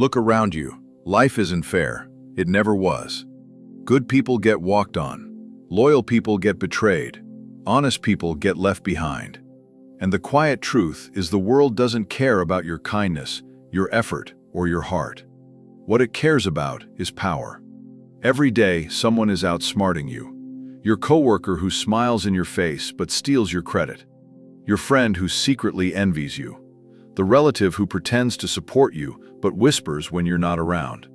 Look around you. Life isn't fair. It never was. Good people get walked on. Loyal people get betrayed. Honest people get left behind. And the quiet truth is the world doesn't care about your kindness, your effort, or your heart. What it cares about is power. Every day, someone is outsmarting you. Your coworker who smiles in your face but steals your credit. Your friend who secretly envies you. The relative who pretends to support you but whispers when you're not around.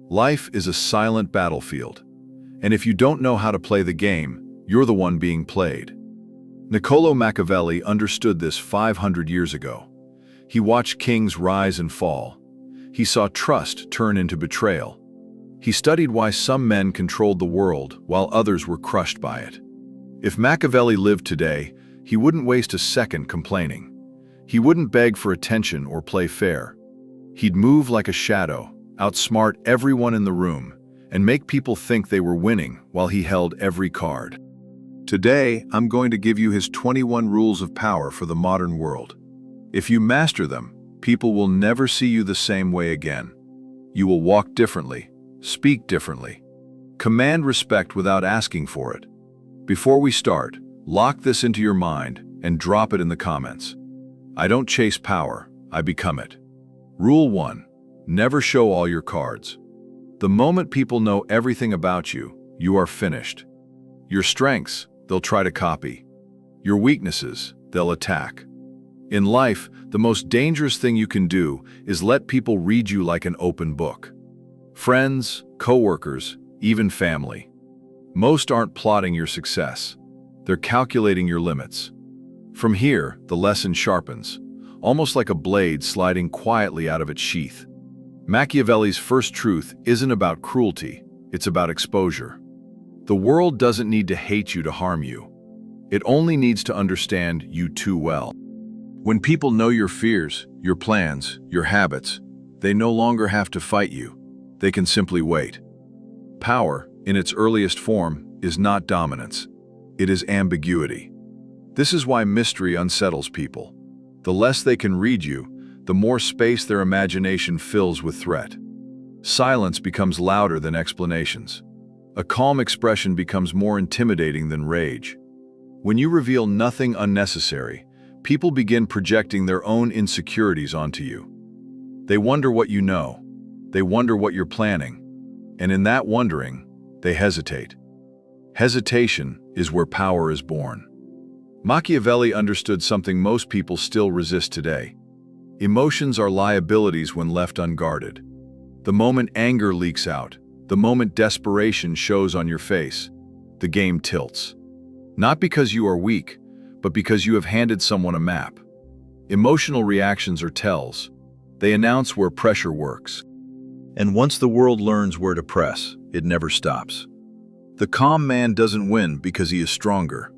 Life is a silent battlefield. And if you don't know how to play the game, you're the one being played. Niccolo Machiavelli understood this 500 years ago. He watched kings rise and fall. He saw trust turn into betrayal. He studied why some men controlled the world while others were crushed by it. If Machiavelli lived today, he wouldn't waste a second complaining. He wouldn't beg for attention or play fair. He'd move like a shadow, outsmart everyone in the room, and make people think they were winning while he held every card. Today, I'm going to give you his 21 rules of power for the modern world. If you master them, people will never see you the same way again. You will walk differently, speak differently, command respect without asking for it. Before we start, lock this into your mind and drop it in the comments. I don't chase power, I become it. Rule 1. Never show all your cards. The moment people know everything about you, you are finished. Your strengths, they'll try to copy. Your weaknesses, they'll attack. In life, the most dangerous thing you can do is let people read you like an open book. Friends, coworkers, even family. Most aren't plotting your success. They're calculating your limits. From here, the lesson sharpens, almost like a blade sliding quietly out of its sheath. Machiavelli's first truth isn't about cruelty, it's about exposure. The world doesn't need to hate you to harm you. It only needs to understand you too well. When people know your fears, your plans, your habits, they no longer have to fight you. They can simply wait. Power, in its earliest form, is not dominance. It is ambiguity. This is why mystery unsettles people. The less they can read you, the more space their imagination fills with threat. Silence becomes louder than explanations. A calm expression becomes more intimidating than rage. When you reveal nothing unnecessary, people begin projecting their own insecurities onto you. They wonder what you know. They wonder what you're planning. And in that wondering, they hesitate. Hesitation is where power is born. Machiavelli understood something most people still resist today. Emotions are liabilities when left unguarded. The moment anger leaks out, the moment desperation shows on your face, the game tilts. Not because you are weak, but because you have handed someone a map. Emotional reactions are tells. They announce where pressure works. And once the world learns where to press, it never stops. The calm man doesn't win because he is stronger.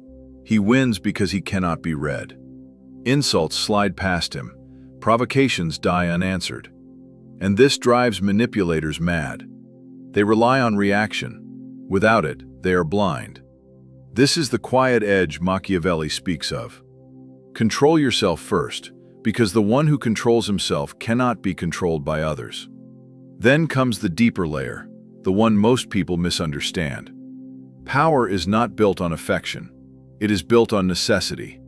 He wins because he cannot be read. Insults slide past him. Provocations die unanswered. And this drives manipulators mad. They rely on reaction. Without it, they are blind. This is the quiet edge Machiavelli speaks of. Control yourself first, because the one who controls himself cannot be controlled by others. Then comes the deeper layer, the one most people misunderstand. Power is not built on affection. It is built on necessity.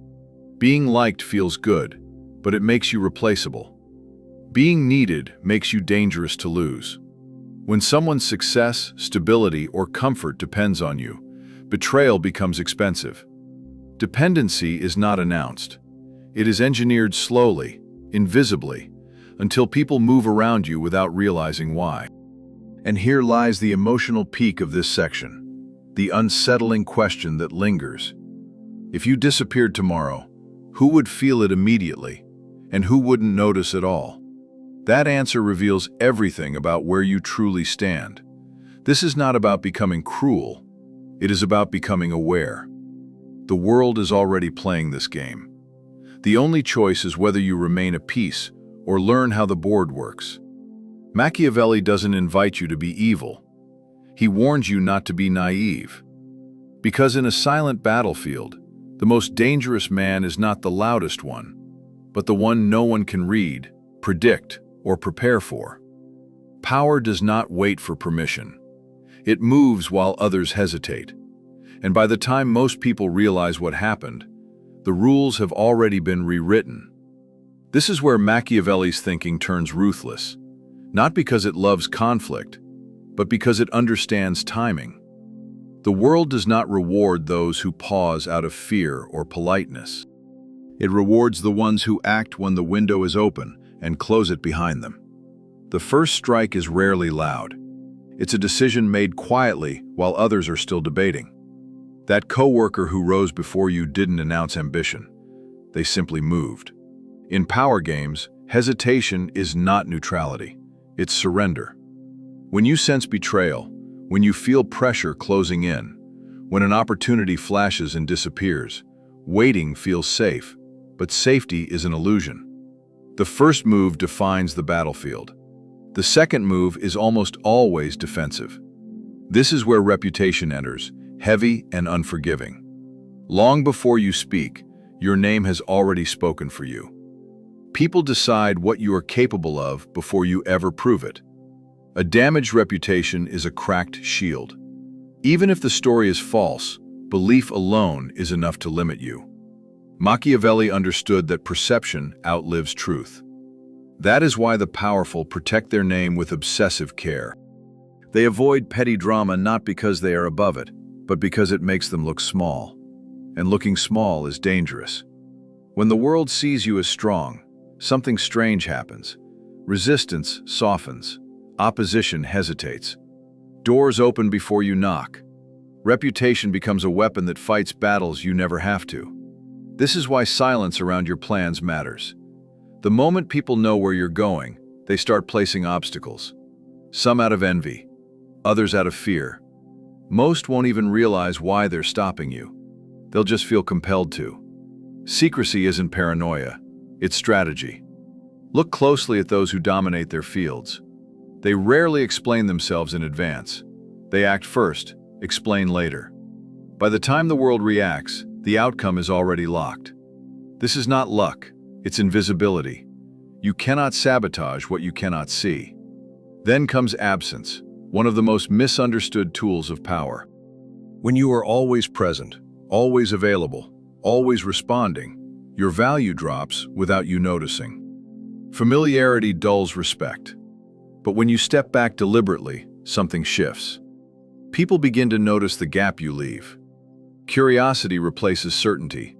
Being liked feels good, but it makes you replaceable. Being needed makes you dangerous to lose. When someone's success, stability, or comfort depends on you, betrayal becomes expensive. Dependency is not announced. It is engineered slowly, invisibly, until people move around you without realizing why. And here lies the emotional peak of this section, the unsettling question that lingers. If you disappeared tomorrow, who would feel it immediately, and who wouldn't notice at all? That answer reveals everything about where you truly stand. This is not about becoming cruel. It is about becoming aware. The world is already playing this game. The only choice is whether you remain at peace or learn how the board works. Machiavelli doesn't invite you to be evil. He warns you not to be naive. Because in a silent battlefield, the most dangerous man is not the loudest one, but the one no one can read, predict, or prepare for. Power does not wait for permission. It moves while others hesitate. And by the time most people realize what happened, the rules have already been rewritten. This is where Machiavelli's thinking turns ruthless, not because it loves conflict, but because it understands timing. The world does not reward those who pause out of fear or politeness. It rewards the ones who act when the window is open and close it behind them. The first strike is rarely loud. It's a decision made quietly while others are still debating. That coworker who rose before you didn't announce ambition. They simply moved. In power games, hesitation is not neutrality. It's surrender. When you sense betrayal, when you feel pressure closing in, when an opportunity flashes and disappears, waiting feels safe, but safety is an illusion. The first move defines the battlefield. The second move is almost always defensive. This is where reputation enters, heavy and unforgiving. Long before you speak, your name has already spoken for you. People decide what you are capable of before you ever prove it. A damaged reputation is a cracked shield. Even if the story is false, belief alone is enough to limit you. Machiavelli understood that perception outlives truth. That is why the powerful protect their name with obsessive care. They avoid petty drama not because they are above it, but because it makes them look small. And looking small is dangerous. When the world sees you as strong, something strange happens. Resistance softens. Opposition hesitates. Doors open before you knock. Reputation becomes a weapon that fights battles you never have to. This is why silence around your plans matters. The moment people know where you're going, they start placing obstacles. Some out of envy, others out of fear. Most won't even realize why they're stopping you. They'll just feel compelled to. Secrecy isn't paranoia, it's strategy. Look closely at those who dominate their fields. They rarely explain themselves in advance. They act first, explain later. By the time the world reacts, the outcome is already locked. This is not luck, it's invisibility. You cannot sabotage what you cannot see. Then comes absence, one of the most misunderstood tools of power. When you are always present, always available, always responding, your value drops without you noticing. Familiarity dulls respect. But when you step back deliberately, something shifts. People begin to notice the gap you leave. Curiosity replaces certainty.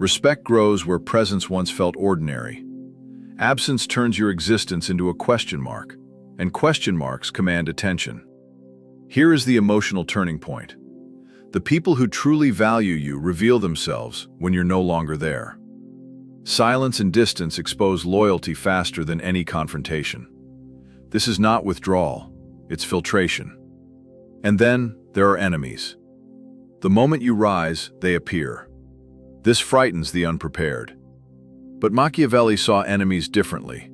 Respect grows where presence once felt ordinary. Absence turns your existence into a question mark, and question marks command attention. Here is the emotional turning point. The people who truly value you reveal themselves when you're no longer there. Silence and distance expose loyalty faster than any confrontation. This is not withdrawal, it's filtration. And then there are enemies. The moment you rise, they appear. This frightens the unprepared. But Machiavelli saw enemies differently.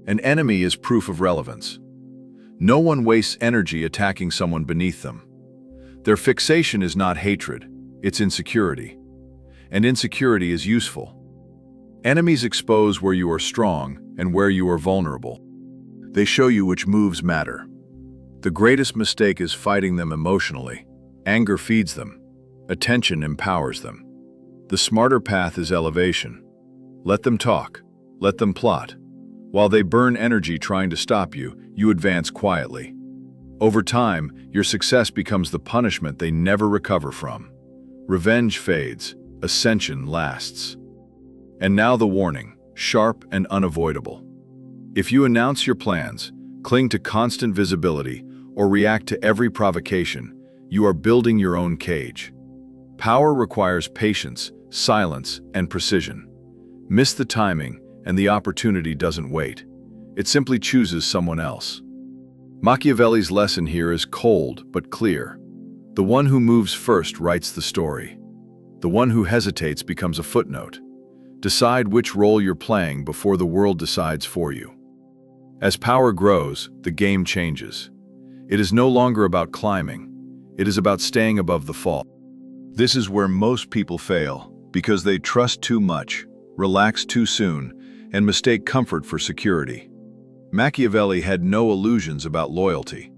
An enemy is proof of relevance. No one wastes energy attacking someone beneath them. Their fixation is not hatred, it's insecurity. And insecurity is useful. Enemies expose where you are strong and where you are vulnerable. They show you which moves matter. The greatest mistake is fighting them emotionally. Anger feeds them. Attention empowers them. The smarter path is elevation. Let them talk. Let them plot. While they burn energy trying to stop you, you advance quietly. Over time, your success becomes the punishment they never recover from. Revenge fades. Ascension lasts. And now the warning, sharp and unavoidable. If you announce your plans, cling to constant visibility, or react to every provocation, you are building your own cage. Power requires patience, silence, and precision. Miss the timing, and the opportunity doesn't wait. It simply chooses someone else. Machiavelli's lesson here is cold but clear. The one who moves first writes the story. The one who hesitates becomes a footnote. Decide which role you're playing before the world decides for you. As power grows, the game changes. It is no longer about climbing. It is about staying above the fall. This is where most people fail, because they trust too much, relax too soon, and mistake comfort for security. Machiavelli had no illusions about loyalty.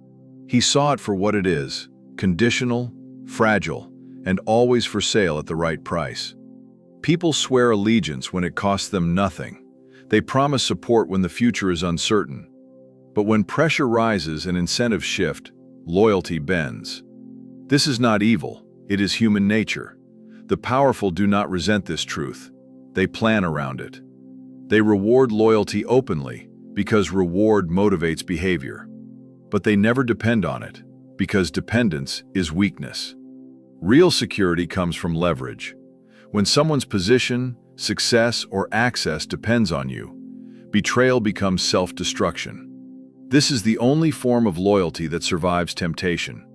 He saw it for what it is, conditional, fragile, and always for sale at the right price. People swear allegiance when it costs them nothing. They promise support when the future is uncertain. But when pressure rises and incentives shift, loyalty bends. This is not evil, it is human nature. The powerful do not resent this truth. They plan around it. They reward loyalty openly because reward motivates behavior. But they never depend on it because dependence is weakness. Real security comes from leverage. When someone's position, success, or access depends on you, betrayal becomes self-destruction. This is the only form of loyalty that survives temptation.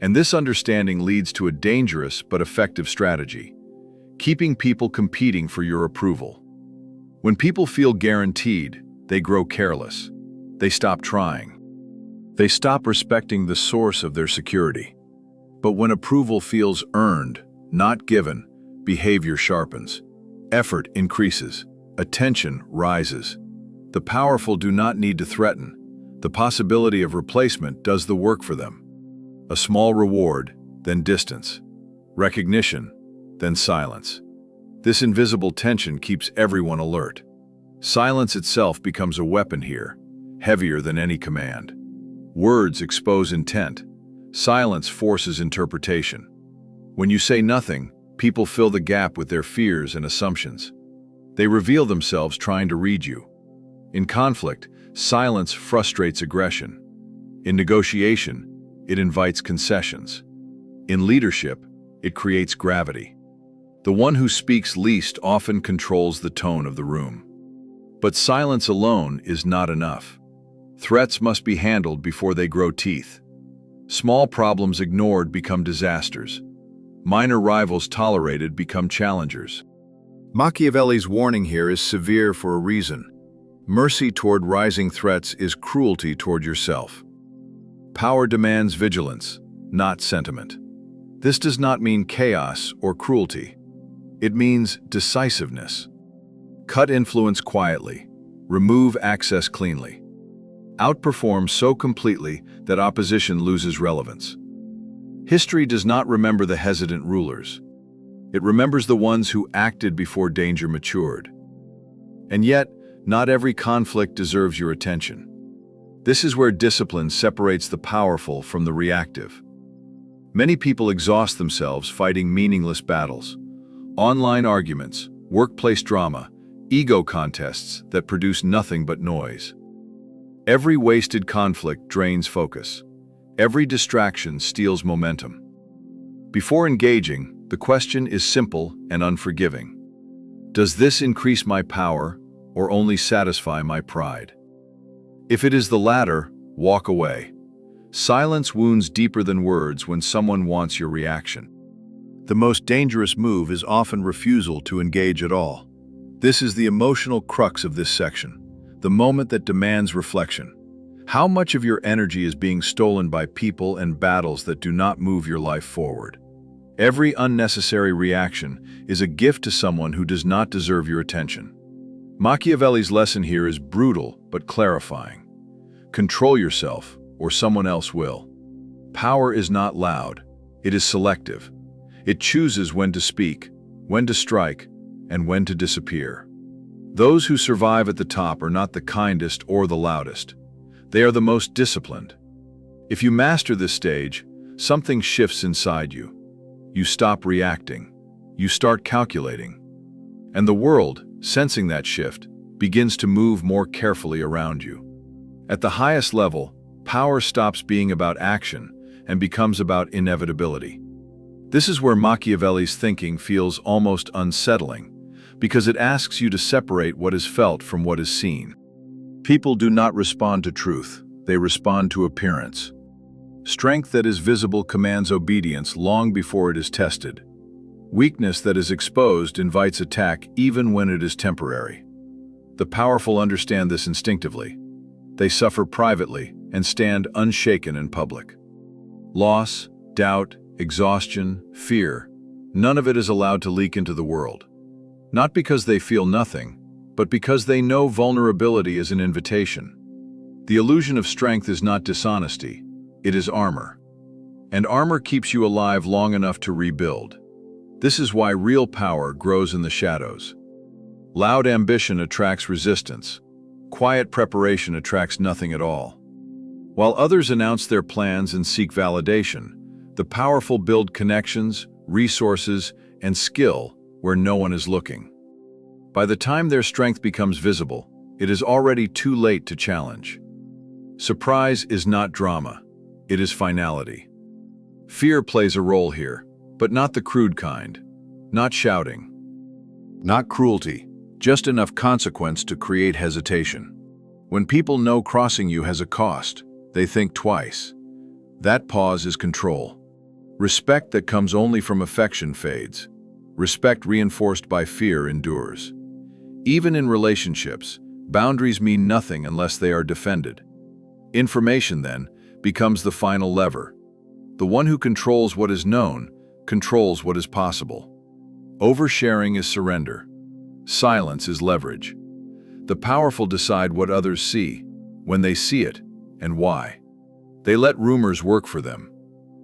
And this understanding leads to a dangerous but effective strategy: keeping people competing for your approval. When people feel guaranteed, they grow careless. They stop trying. They stop respecting the source of their security. But when approval feels earned, not given, behavior sharpens. Effort increases. Attention rises. The powerful do not need to threaten. The possibility of replacement does the work for them. A small reward, then distance. Recognition, then silence. This invisible tension keeps everyone alert. Silence itself becomes a weapon here, heavier than any command. Words expose intent. Silence forces interpretation. When you say nothing, people fill the gap with their fears and assumptions. They reveal themselves trying to read you. In conflict, silence frustrates aggression. In negotiation, it invites concessions. In leadership, it creates gravity. The one who speaks least often controls the tone of the room. But silence alone is not enough. Threats must be handled before they grow teeth. Small problems ignored become disasters. Minor rivals tolerated become challengers. Machiavelli's warning here is severe for a reason. Mercy toward rising threats is cruelty toward yourself. Power demands vigilance, not sentiment. This does not mean chaos or cruelty. It means decisiveness. Cut influence quietly. Remove access cleanly. Outperform so completely that opposition loses relevance. History does not remember the hesitant rulers. It remembers the ones who acted before danger matured. And yet, not every conflict deserves your attention. This is where discipline separates the powerful from the reactive. Many people exhaust themselves fighting meaningless battles. Online arguments, workplace drama, ego contests that produce nothing but noise. Every wasted conflict drains focus. Every distraction steals momentum. Before engaging, the question is simple and unforgiving. Does this increase my power or only satisfy my pride? If it is the latter, walk away. Silence wounds deeper than words when someone wants your reaction. The most dangerous move is often refusal to engage at all. This is the emotional crux of this section, the moment that demands reflection. How much of your energy is being stolen by people and battles that do not move your life forward? Every unnecessary reaction is a gift to someone who does not deserve your attention. Machiavelli's lesson here is brutal but clarifying. Control yourself, or someone else will. Power is not loud, it is selective. It chooses when to speak, when to strike, and when to disappear. Those who survive at the top are not the kindest or the loudest. They are the most disciplined. If you master this stage, something shifts inside you. You stop reacting. You start calculating. And the world, sensing that shift, begins to move more carefully around you. At the highest level, power stops being about action and becomes about inevitability. This is where Machiavelli's thinking feels almost unsettling, because it asks you to separate what is felt from what is seen. People do not respond to truth, they respond to appearance. Strength that is visible commands obedience long before it is tested. Weakness that is exposed invites attack even when it is temporary. The powerful understand this instinctively. They suffer privately and stand unshaken in public. Loss, doubt, exhaustion, fear, none of it is allowed to leak into the world. Not because they feel nothing, but because they know vulnerability is an invitation. The illusion of strength is not dishonesty, it is armor. And armor keeps you alive long enough to rebuild. This is why real power grows in the shadows. Loud ambition attracts resistance. Quiet preparation attracts nothing at all. While others announce their plans and seek validation, the powerful build connections, resources, and skill where no one is looking. By the time their strength becomes visible, it is already too late to challenge. Surprise is not drama, it is finality. Fear plays a role here, but not the crude kind. Not shouting. Not cruelty, just enough consequence to create hesitation. When people know crossing you has a cost, they think twice. That pause is control. Respect that comes only from affection fades. Respect reinforced by fear endures. Even in relationships, boundaries mean nothing unless they are defended. Information, then, becomes the final lever. The one who controls what is known controls what is possible. Oversharing is surrender. Silence is leverage. The powerful decide what others see, when they see it, and why. They let rumors work for them.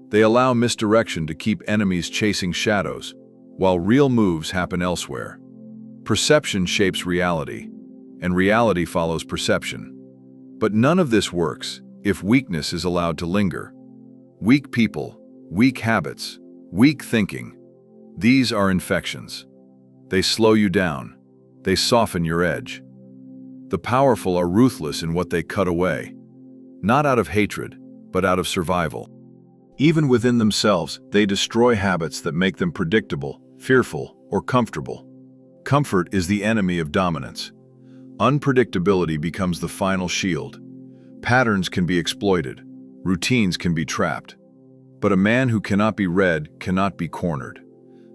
They allow misdirection to keep enemies chasing shadows, while real moves happen elsewhere. Perception shapes reality, and reality follows perception. But none of this works if weakness is allowed to linger. Weak people, weak habits, weak thinking, these are infections. They slow you down. They soften your edge. The powerful are ruthless in what they cut away, not out of hatred, but out of survival. Even within themselves, they destroy habits that make them predictable, fearful, or comfortable. Comfort is the enemy of dominance. Unpredictability becomes the final shield. Patterns can be exploited. Routines can be trapped. But a man who cannot be read cannot be cornered.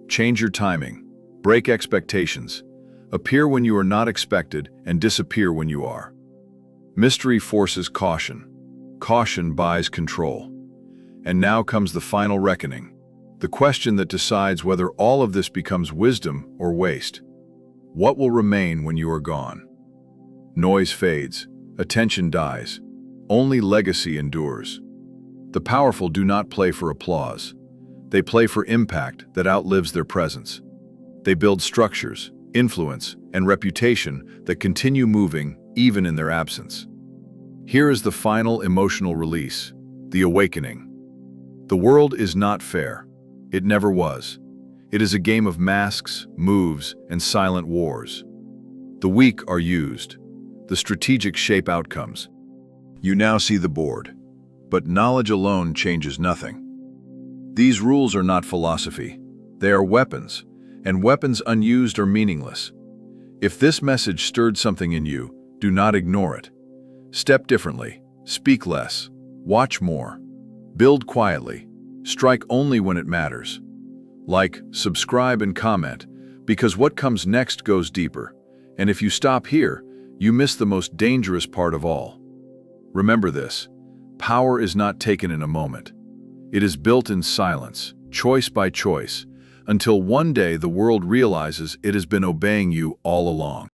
Change your timing. Break expectations. Appear when you are not expected and disappear when you are. Mystery forces caution. Caution buys control. And now comes the final reckoning. The question that decides whether all of this becomes wisdom or waste. What will remain when you are gone? Noise fades. Attention dies. Only legacy endures. The powerful do not play for applause. They play for impact that outlives their presence. They build structures, influence, and reputation that continue moving even in their absence. Here is the final emotional release, the awakening. The world is not fair. It never was. It is a game of masks, moves, and silent wars. The weak are used. The strategic shape outcomes. You now see the board, but knowledge alone changes nothing. These rules are not philosophy. They are weapons, and weapons unused are meaningless. If this message stirred something in you, do not ignore it. Step differently, speak less, watch more, build quietly, strike only when it matters. Like, subscribe, and comment, because what comes next goes deeper, and if you stop here, you miss the most dangerous part of all. Remember this, power is not taken in a moment. It is built in silence, choice by choice, until one day the world realizes it has been obeying you all along.